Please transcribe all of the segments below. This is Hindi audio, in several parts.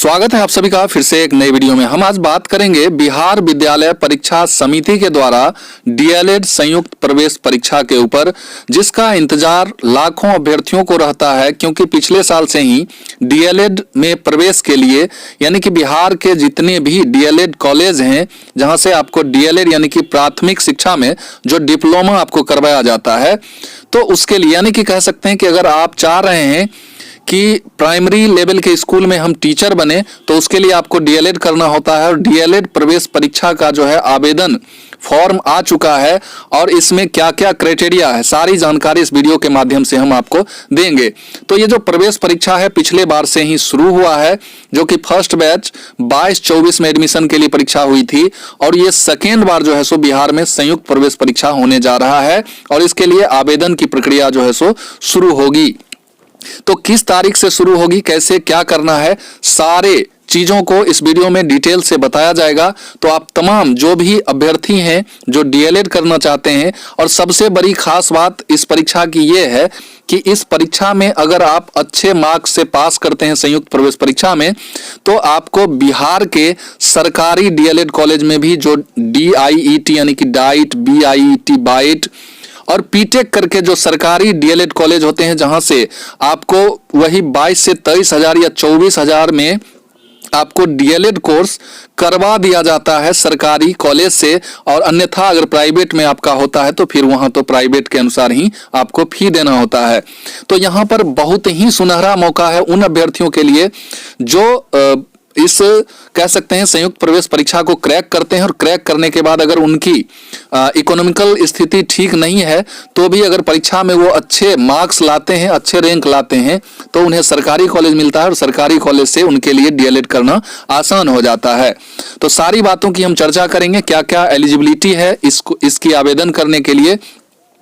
स्वागत है आप सभी का फिर से एक नई वीडियो में। हम आज बात करेंगे बिहार विद्यालय परीक्षा समिति के द्वारा डीएलएड संयुक्त प्रवेश परीक्षा के ऊपर, जिसका इंतजार लाखों अभ्यर्थियों को रहता है, क्योंकि पिछले साल से ही डीएलएड में प्रवेश के लिए यानी कि बिहार के जितने भी डीएलएड कॉलेज हैं जहां से आपको डीएलएड यानी कि प्राथमिक शिक्षा में जो डिप्लोमा आपको करवाया जाता है, तो उसके लिए यानी कि कह सकते हैं कि अगर आप चाह रहे हैं कि प्राइमरी लेवल के स्कूल में हम टीचर बने तो उसके लिए आपको डीएलएड करना होता है। और डीएलएड प्रवेश परीक्षा का जो है आवेदन फॉर्म आ चुका है और इसमें क्या क्या क्राइटेरिया है, सारी जानकारी इस वीडियो के माध्यम से हम आपको देंगे। तो ये जो प्रवेश परीक्षा है पिछले बार से ही शुरू हुआ है, जो कि फर्स्ट बैच 22-24 में एडमिशन के लिए परीक्षा हुई थी और ये सेकेंड बार जो है सो बिहार में संयुक्त प्रवेश परीक्षा होने जा रहा है और इसके लिए आवेदन की प्रक्रिया जो है सो शुरू होगी। तो किस तारीख से शुरू होगी, कैसे क्या करना है, सारे चीजों को इस वीडियो में डिटेल से बताया जाएगा। तो आप तमाम जो भी अभ्यर्थी हैं जो डीएलएड करना चाहते हैं, और सबसे बड़ी खास बात इस परीक्षा की ये है कि इस परीक्षा में अगर आप अच्छे मार्क्स से पास करते हैं संयुक्त प्रवेश परीक्षा में, तो आपको बिहार के सरकारी डीएलएड कॉलेज में भी जो DIET यानी कि डाइट, BIET बाइट और पीटेक करके जो सरकारी डीएलएड कॉलेज होते हैं, जहां से आपको वही 22 से 23 हजार या 24 हजार में आपको डीएलएड कोर्स करवा दिया जाता है सरकारी कॉलेज से। और अन्यथा अगर प्राइवेट में आपका होता है तो फिर वहां तो प्राइवेट के अनुसार ही आपको फी देना होता है। तो यहां पर बहुत ही सुनहरा मौका है उन अभ्यर्थियों के लिए जो इस कह सकते हैं संयुक्त प्रवेश परीक्षा को क्रैक करते हैं और क्रैक करने के बाद अगर उनकी इकोनॉमिकल स्थिति ठीक नहीं है तो भी अगर परीक्षा में वो अच्छे मार्क्स लाते हैं, अच्छे रैंक लाते हैं, तो उन्हें सरकारी कॉलेज मिलता है और सरकारी कॉलेज से उनके लिए डीएलएड करना आसान हो जाता है। तो सारी बातों की हम चर्चा करेंगे, क्या क्या एलिजिबिलिटी है इसकी आवेदन करने के लिए,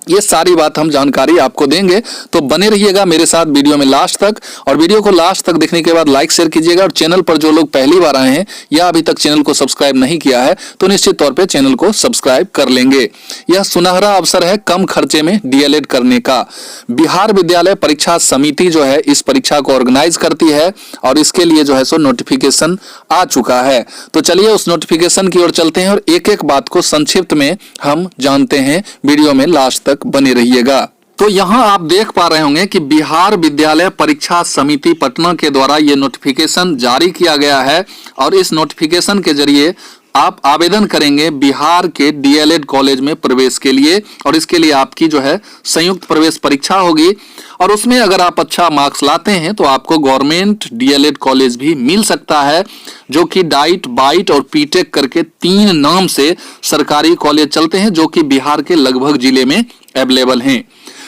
ये सारी बात हम जानकारी आपको देंगे। तो बने रहिएगा मेरे साथ वीडियो में लास्ट तक, और वीडियो को लास्ट तक देखने के बाद लाइक शेयर कीजिएगा। और चैनल पर जो लोग पहली बार आए हैं या अभी तक चैनल को सब्सक्राइब नहीं किया है तो निश्चित तौर पे चैनल को सब्सक्राइब कर लेंगे। यह सुनहरा अवसर है कम खर्चे में डीएलएड करने का। बिहार विद्यालय परीक्षा समिति जो है इस परीक्षा को ऑर्गेनाइज करती है और इसके लिए जो है सो नोटिफिकेशन आ चुका है। तो चलिए उस नोटिफिकेशन की ओर चलते हैं और एक एक बात को संक्षिप्त में हम जानते हैं। वीडियो में लास्ट तक बने रहिएगा। तो यहां आप देख पा रहे होंगे कि बिहार विद्यालय परीक्षा समिति पटना के द्वारा यह नोटिफिकेशन जारी किया गया है और इस नोटिफिकेशन के जरिए आप आवेदन करेंगे बिहार के डीएलएड कॉलेज में प्रवेश के लिए। और इसके लिए आपकी जो है संयुक्त प्रवेश परीक्षा होगी और उसमें अगर आप अच्छा मार्क्स लाते हैं तो आपको गवर्नमेंट डीएलएड कॉलेज भी मिल सकता है, जो कि डाइट, बाइट और पीटेक करके 3 नाम से सरकारी कॉलेज चलते हैं जो कि बिहार के लगभग जिले में अवेलेबल हैं।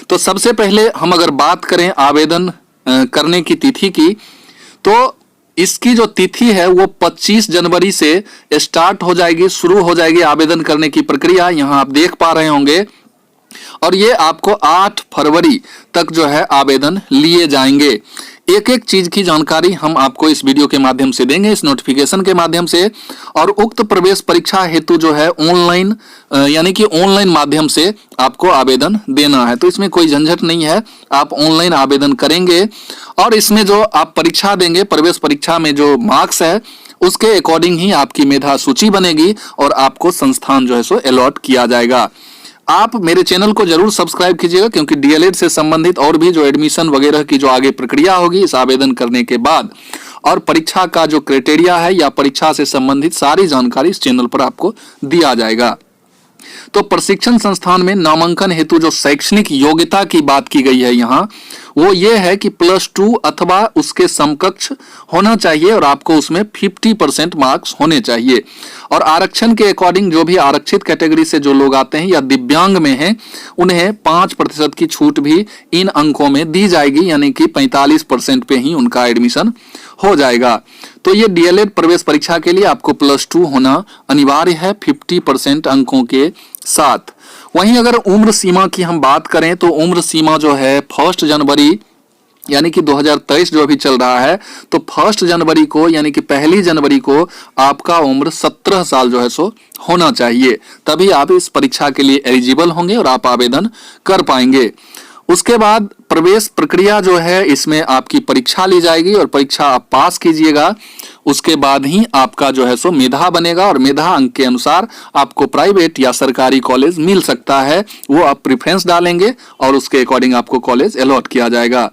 तो सबसे पहले हम अगर बात करें आवेदन करने की तिथि की, तो इसकी जो तिथि है वो 25 जनवरी से स्टार्ट हो जाएगी, शुरू हो जाएगी आवेदन करने की प्रक्रिया। यहां आप देख पा रहे होंगे और ये आपको 8 फरवरी तक जो है आवेदन लिए जाएंगे। एक एक चीज की जानकारी हम आपको इस वीडियो के माध्यम से देंगे, इस नोटिफिकेशन के माध्यम से। और उक्त प्रवेश परीक्षा हेतु जो है ऑनलाइन यानी कि ऑनलाइन माध्यम से आपको आवेदन देना है। तो इसमें कोई झंझट नहीं है, आप ऑनलाइन आवेदन करेंगे और इसमें जो आप परीक्षा देंगे, प्रवेश परीक्षा में जो मार्क्स है उसके अकॉर्डिंग ही आपकी मेधा सूची बनेगी और आपको संस्थान जो है सो अलॉट किया जाएगा। आप मेरे चैनल को जरूर सब्सक्राइब कीजिएगा, क्योंकि डीएलएड से संबंधित और भी जो एडमिशन वगैरह की जो आगे प्रक्रिया होगी इस आवेदन करने के बाद, और परीक्षा का जो क्राइटेरिया है या परीक्षा से संबंधित सारी जानकारी इस चैनल पर आपको दिया जाएगा। तो प्रशिक्षण संस्थान में नामांकन हेतु जो शैक्षणिक योग्यता की बात की गई है यहाँ, वो ये है कि +2 अथवा उसके समकक्ष होना चाहिए और आपको उसमें 50% मार्क्स होने चाहिए। और आरक्षण के अकॉर्डिंग जो भी आरक्षित कैटेगरी से जो लोग आते हैं या दिव्यांग में हैं, उन्हें 5% की छूट भी इन अंकों में दी जाएगी, यानी कि 45% पे ही उनका एडमिशन हो जाएगा। तो ये डीएलएड प्रवेश परीक्षा के लिए आपको +2 होना अनिवार्य है 50% अंकों के साथ। वहीं अगर उम्र सीमा की हम बात करें तो उम्र सीमा जो है 1 जनवरी यानी कि 2023 जो अभी चल रहा है, तो 1 जनवरी को यानी कि 1 जनवरी को आपका उम्र 17 साल जो है सो होना चाहिए, तभी आप इस परीक्षा के लिए एलिजिबल होंगे और आप आवेदन कर पाएंगे। उसके बाद प्रवेश प्रक्रिया जो है इसमें आपकी परीक्षा ली जाएगी और परीक्षा आप पास कीजिएगा, उसके बाद ही आपका जो है सो मेधा बनेगा और मेधा अंक के अनुसार आपको प्राइवेट या सरकारी कॉलेज मिल सकता है। वो आप प्रेफरेंस डालेंगे और उसके अकॉर्डिंग आपको कॉलेज अलॉट किया जाएगा।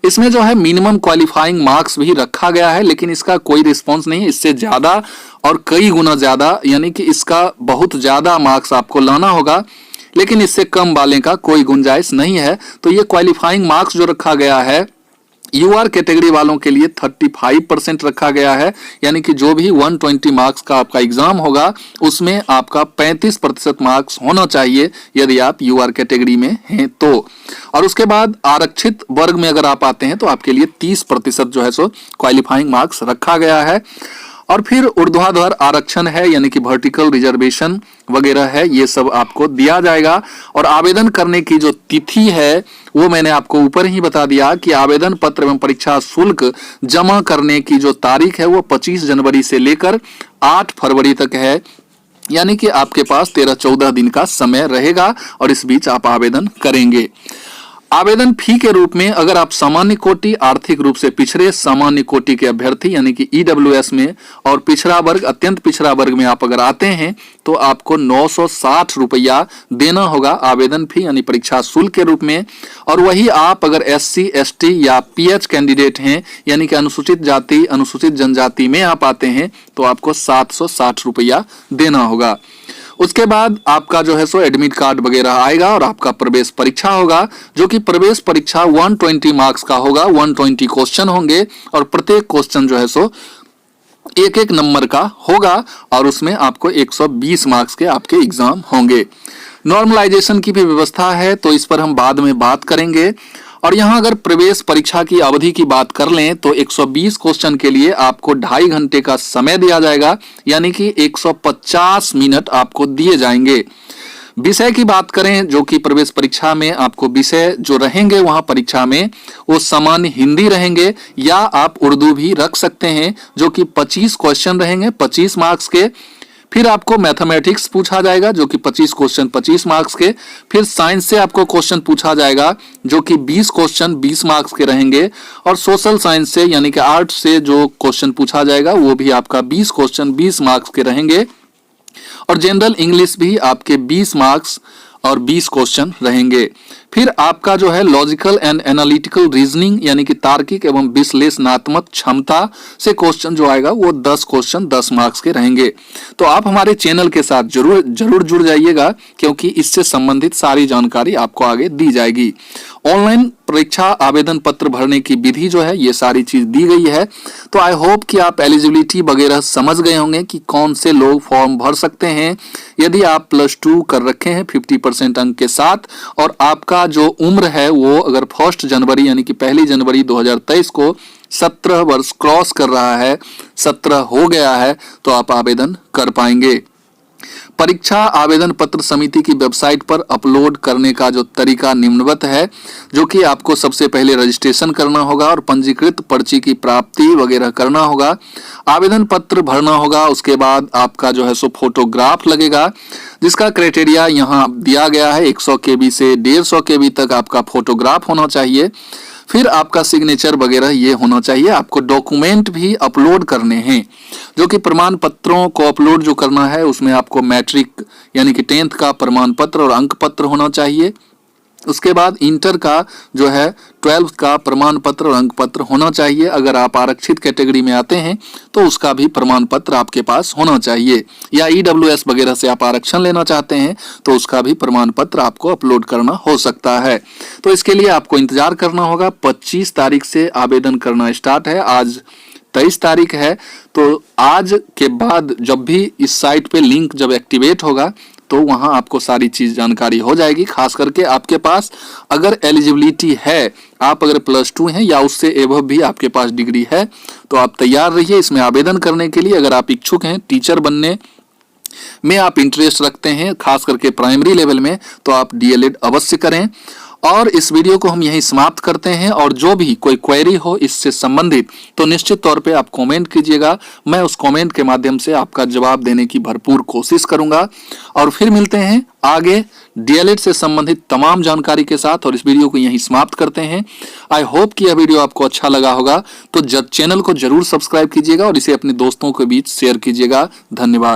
इसमें जो है मिनिमम क्वालिफाइंग मार्क्स भी रखा गया है, लेकिन इसका कोई रिस्पॉन्स नहीं है। इससे ज्यादा और कई गुना ज्यादा, यानी कि इसका बहुत ज्यादा मार्क्स आपको लाना होगा, लेकिन इससे कम वाले का कोई गुंजाइश नहीं है। तो ये क्वालिफाइंग मार्क्स जो रखा गया है यूआर कैटेगरी वालों के लिए 35% रखा गया है, यानी कि जो भी 120 मार्क्स का आपका एग्जाम होगा उसमें आपका 35% मार्क्स होना चाहिए यदि आप यूआर कैटेगरी में हैं तो। और उसके बाद आरक्षित वर्ग में अगर आप आते हैं तो आपके लिए 30% जो है सो क्वालिफाइंग मार्क्स रखा गया है। और फिर ऊर्ध्वाधर आरक्षण है, यानी कि वर्टिकल रिजर्वेशन वगैरह है, ये सब आपको दिया जाएगा। और आवेदन करने की जो तिथि है वो मैंने आपको ऊपर ही बता दिया कि आवेदन पत्र एवं परीक्षा शुल्क जमा करने की जो तारीख है वो 25 जनवरी से लेकर 8 फरवरी तक है, यानी कि आपके पास 13-14 दिन का समय रहेगा और इस बीच आप आवेदन करेंगे। आवेदन फी के रूप में अगर आप सामान्य कोटि, आर्थिक रूप से पिछड़े सामान्य कोटि के अभ्यर्थी यानी कि ईडब्ल्यूएस में और पिछड़ा वर्ग, अत्यंत पिछड़ा वर्ग में आप अगर आते हैं तो आपको 960 रुपया देना होगा आवेदन फी यानी परीक्षा शुल्क के रूप में। और वही आप अगर SC ST या PH कैंडिडेट हैं यानी कि अनुसूचित जाति अनुसूचित जनजाति में आप आते हैं तो आपको 760 रुपया देना होगा। उसके बाद आपका जो है सो एडमिट कार्ड वगैरह आएगा और आपका प्रवेश परीक्षा होगा, जो कि प्रवेश परीक्षा 120 मार्क्स का होगा। 120 क्वेश्चन होंगे और प्रत्येक क्वेश्चन जो है सो एक एक नंबर का होगा और उसमें आपको 120 मार्क्स के आपके एग्जाम होंगे। नॉर्मलाइजेशन की भी व्यवस्था है तो इस पर हम बाद में बात करेंगे। और यहाँ अगर प्रवेश परीक्षा की अवधि की बात कर लें तो 120 क्वेश्चन के लिए आपको 2.5 घंटे का समय दिया जाएगा, यानी कि 150 मिनट आपको दिए जाएंगे। विषय की बात करें जो कि प्रवेश परीक्षा में आपको विषय जो रहेंगे वहां परीक्षा में वो सामान्य हिंदी रहेंगे या आप उर्दू भी रख सकते हैं, जो कि 25 क्वेश्चन रहेंगे 25 मार्क्स के। फिर आपको मैथमेटिक्स पूछा जाएगा जो कि 25 क्वेश्चन 25 मार्क्स के। फिर साइंस से आपको क्वेश्चन पूछा जाएगा जो कि 20 क्वेश्चन 20 मार्क्स के रहेंगे। और सोशल साइंस से यानी कि आर्ट से जो क्वेश्चन पूछा जाएगा वो भी आपका 20 क्वेश्चन 20 मार्क्स के रहेंगे। और जनरल इंग्लिश भी आपके 20 मार्क्स और 20 क्वेश्चन रहेंगे। फिर आपका जो है लॉजिकल एंड एनालिटिकल रीजनिंग यानी कि तार्किक एवं विश्लेषणात्मक क्षमता से क्वेश्चन जो आएगा वो 10 क्वेश्चन 10 मार्क्स के रहेंगे। तो आप हमारे चैनल के साथ जरूर जुड़ जाइएगा, क्योंकि इससे संबंधित सारी जानकारी आपको आगे दी जाएगी। ऑनलाइन परीक्षा आवेदन पत्र भरने की विधि जो है ये सारी चीज दी गई है। तो आई होप कि आप एलिजिबिलिटी वगैरह समझ गए होंगे कि कौन से लोग फॉर्म भर सकते हैं। यदि आप +2 कर रखे हैं 50% अंक के साथ और आपका जो उम्र है वो अगर 1 जनवरी यानी कि 1 जनवरी 2023 को 17 वर्ष क्रॉस कर रहा है, 17 हो गया है, तो आप आवेदन कर पाएंगे। परीक्षा आवेदन पत्र समिति की वेबसाइट पर अपलोड करने का जो तरीका निम्नवत है, जो कि आपको सबसे पहले रजिस्ट्रेशन करना होगा और पंजीकृत पर्ची की प्राप्ति वगैरह करना होगा, आवेदन पत्र भरना होगा। उसके बाद आपका जो है सो फोटोग्राफ लगेगा, जिसका क्राइटेरिया यहाँ दिया गया है 100 KB से 150 KB तक आपका फोटोग्राफ होना चाहिए। फिर आपका सिग्नेचर वगैरह ये होना चाहिए। आपको डॉक्यूमेंट भी अपलोड करने हैं, जो कि प्रमाण पत्रों को अपलोड जो करना है उसमें आपको मैट्रिक यानी कि 10th का प्रमाण पत्र और अंक पत्र होना चाहिए। उसके बाद इंटर का जो है 12th का प्रमाण पत्र और अंक पत्र होना चाहिए। अगर आप आरक्षित कैटेगरी में आते हैं तो उसका भी प्रमाण पत्र आपके पास होना चाहिए, या ईडब्ल्यूएस वगैरह से आप आरक्षण लेना चाहते हैं तो उसका भी प्रमाण पत्र आपको अपलोड करना हो सकता है। तो इसके लिए आपको इंतजार करना होगा। 25 तारीख से आवेदन करना स्टार्ट है, आज 23 तारीख है। तो आज के बाद जब भी इस साइट पे लिंक जब एक्टिवेट होगा तो वहां आपको सारी चीज जानकारी हो जाएगी। खास करके आपके पास अगर एलिजिबिलिटी है, आप अगर +2 हैं या उससे एबव भी आपके पास डिग्री है तो आप तैयार रहिए इसमें आवेदन करने के लिए। अगर आप इच्छुक हैं टीचर बनने में, आप इंटरेस्ट रखते हैं खास करके प्राइमरी लेवल में, तो आप DLED अवश्य करें। और इस वीडियो को हम यहीं समाप्त करते हैं। और जो भी कोई क्वेरी हो इससे संबंधित तो निश्चित तौर पे आप कमेंट कीजिएगा, मैं उस कमेंट के माध्यम से आपका जवाब देने की भरपूर कोशिश करूंगा। और फिर मिलते हैं आगे डीएलएड से संबंधित तमाम जानकारी के साथ, और इस वीडियो को यहीं समाप्त करते हैं। आई होप कि यह वीडियो आपको अच्छा लगा होगा, तो चैनल को जरूर सब्सक्राइब कीजिएगा और इसे अपने दोस्तों के बीच शेयर कीजिएगा। धन्यवाद।